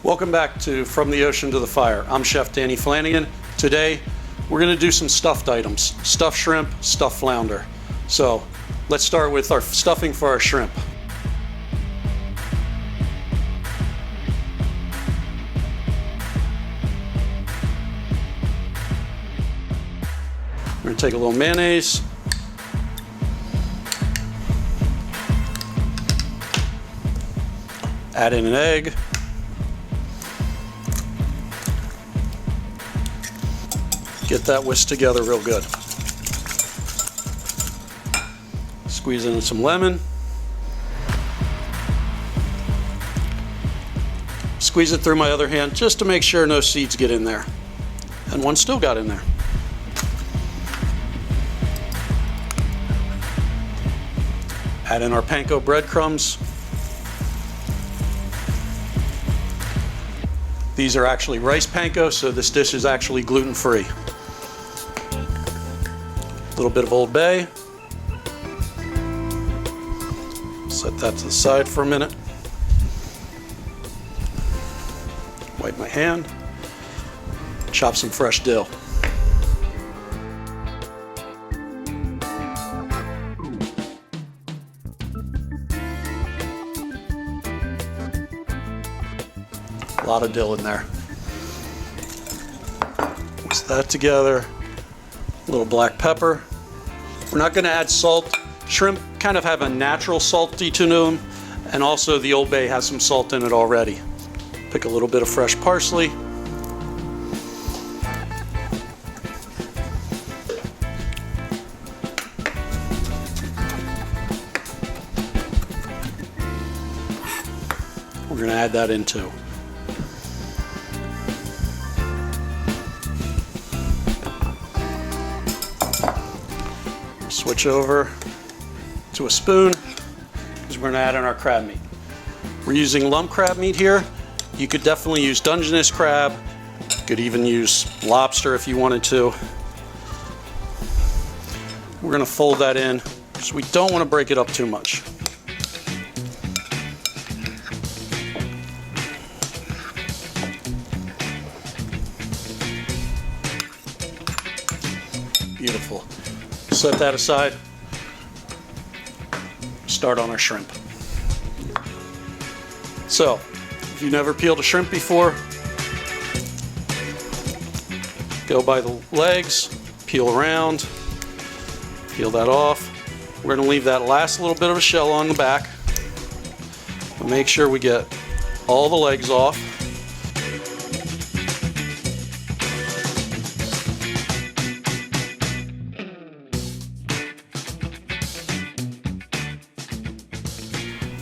Welcome back to From the Ocean to the Fire. I'm Chef Danny Flanagan. Today we're going to do some stuffed items. Stuffed shrimp, stuffed flounder. So let's start with our stuffing for our shrimp. We're going to take a little mayonnaise. Add in an egg. Get that whisked together real good. Squeeze in some lemon. Squeeze it through my other hand just to make sure no seeds get in there. And one still got in there. Add in our panko breadcrumbs. These are actually rice panko, so this dish is actually gluten-free. A little bit of Old Bay. Set that to the side for a minute. Wipe my hand. Chop some fresh dill. A lot of dill in there. Mix that together. A little black pepper. We're not going to add salt. Shrimp kind of have a natural salty to them, and also the Old Bay has some salt in it already. Pick a little bit of fresh parsley. We're going to add that in too. Switch over to a spoon because we're going to add in our crab meat. We're using lump crab meat here. You could definitely use Dungeness crab. You could even use lobster if you wanted to. We're going to fold that in because we don't want to break it up too much. Beautiful. Set that aside. Start on our shrimp. So, if you've never peeled a shrimp before, go by the legs, peel around, peel that off. We're going to leave that last little bit of a shell on the back. And make sure we get all the legs off.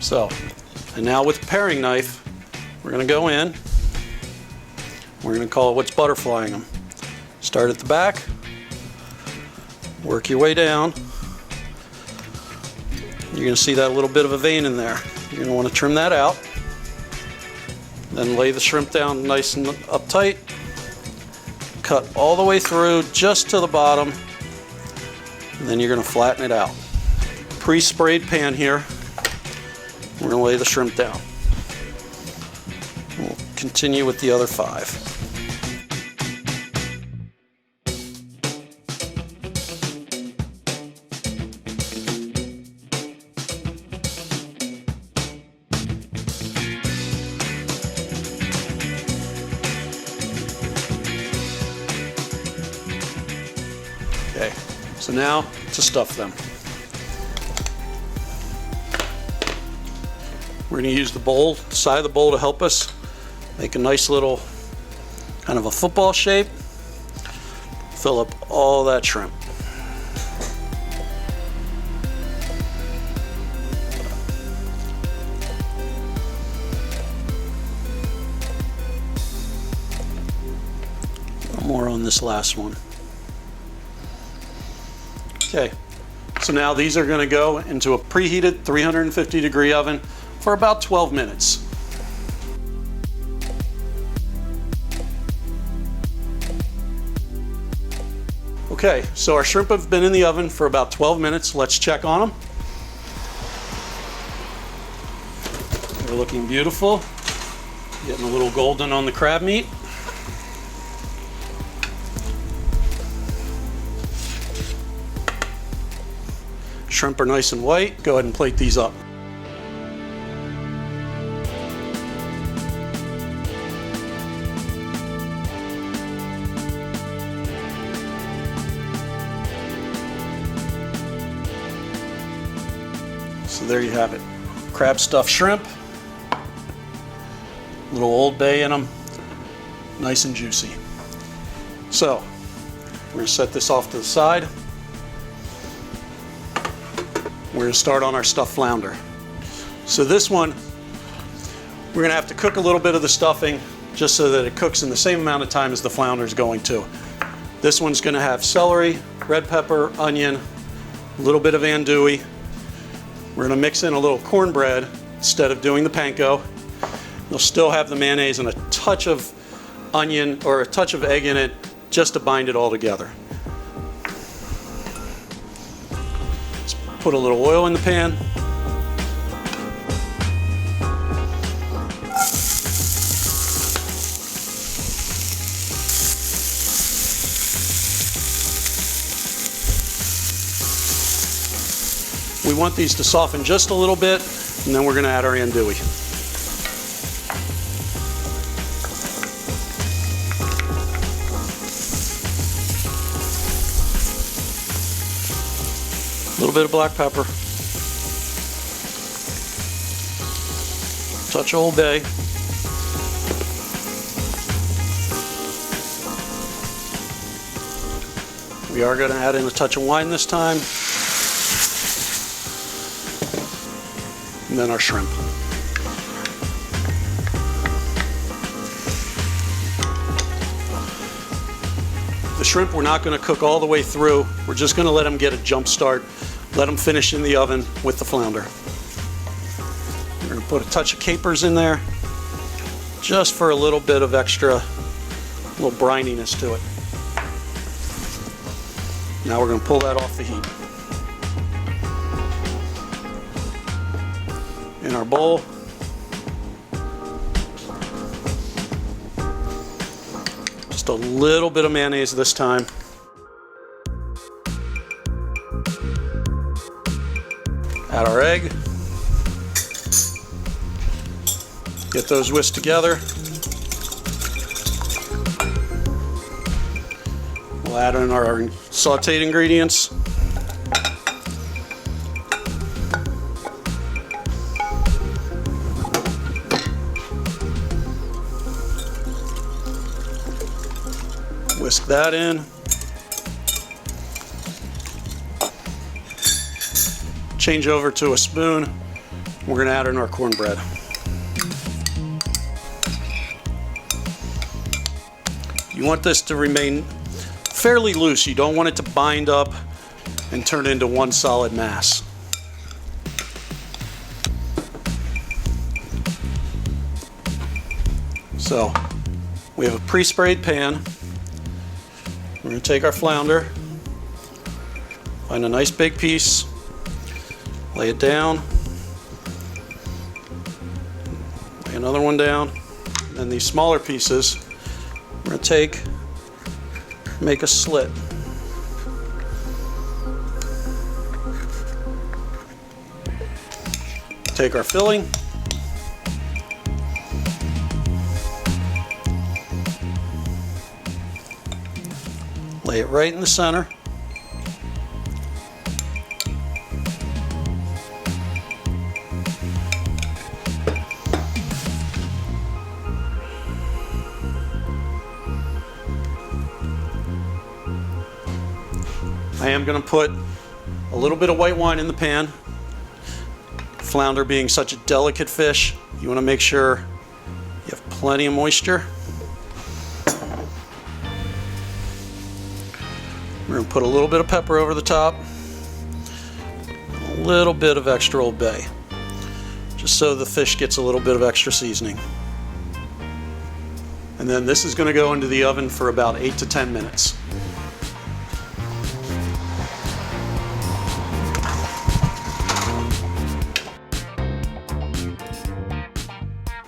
So, and now with the paring knife, we're going to go in. We're going to call it what's butterflying them. Start at the back, work your way down. You're going to see that little bit of a vein in there. You're going to want to trim that out. Then lay the shrimp down nice and uptight. Cut all the way through just to the bottom. And then you're going to flatten it out. Pre-sprayed pan here. We're going to lay the shrimp down. We'll continue with the other 5. Okay, so now to stuff them. We're going to use the bowl, the side of the bowl, to help us make a nice little kind of a football shape. Fill up all that shrimp. More on this last one. Okay, so now these are going to go into a preheated 350-degree oven for about 12 minutes. Okay, so our shrimp have been in the oven for about 12 minutes. Let's check on them. They're looking beautiful. Getting a little golden on the crab meat. Shrimp are nice and white. Go ahead and plate these up. So there you have it. Crab stuffed shrimp. Little Old Bay in them. Nice and juicy. So we're going to set this off to the side. We're going to start on our stuffed flounder. So this one, we're going to have to cook a little bit of the stuffing just so that it cooks in the same amount of time as the flounder is going to. This one's going to have celery, red pepper, onion, a little bit of andouille. We're going to mix in a little cornbread instead of doing the panko. You'll still have the mayonnaise and a touch of onion or a touch of egg in it just to bind it all together. Let's put a little oil in the pan. We want these to soften just a little bit, and then we're going to add our andouille. A little bit of black pepper. Touch of Old Bay. We are going to add in a touch of wine this time. And then our shrimp. The shrimp we're not going to cook all the way through. We're just going to let them get a jump start. Let them finish in the oven with the flounder. We're going to put a touch of capers in there just for a little bit of extra, little brininess to it. Now we're going to pull that off the heat. In our bowl, just a little bit of mayonnaise this time. Add our egg. Get those whisked together. We'll add in our sauteed ingredients. Whisk that in. Change over to a spoon. We're going to add in our cornbread. You want this to remain fairly loose. You don't want it to bind up and turn into one solid mass. So we have a pre-sprayed pan. We're going to take our flounder, find a nice big piece, lay it down, lay another one down, and then these smaller pieces we're going to take, make a slit. Take our filling, lay it right in the center. I am going to put a little bit of white wine in the pan. Flounder being such a delicate fish, you want to make sure you have plenty of moisture. We're going to put a little bit of pepper over the top, a little bit of extra Old Bay, just so the fish gets a little bit of extra seasoning. And then this is going to go into the oven for about 8 to 10 minutes.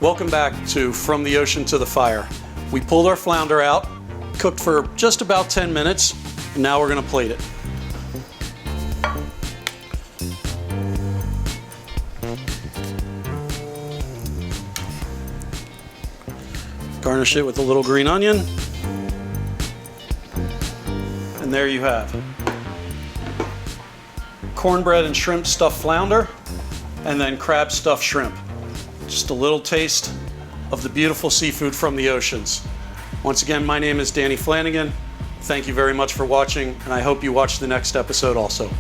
Welcome back to From the Ocean to the Fire. We pulled our flounder out, cooked for just about 10 minutes, and now we're going to plate it. Garnish it with a little green onion. And there you have cornbread and shrimp stuffed flounder, and then crab stuffed shrimp. Just a little taste of the beautiful seafood from the oceans. Once again, my name is Danny Flanagan. Thank you very much for watching, and I hope you watch the next episode also.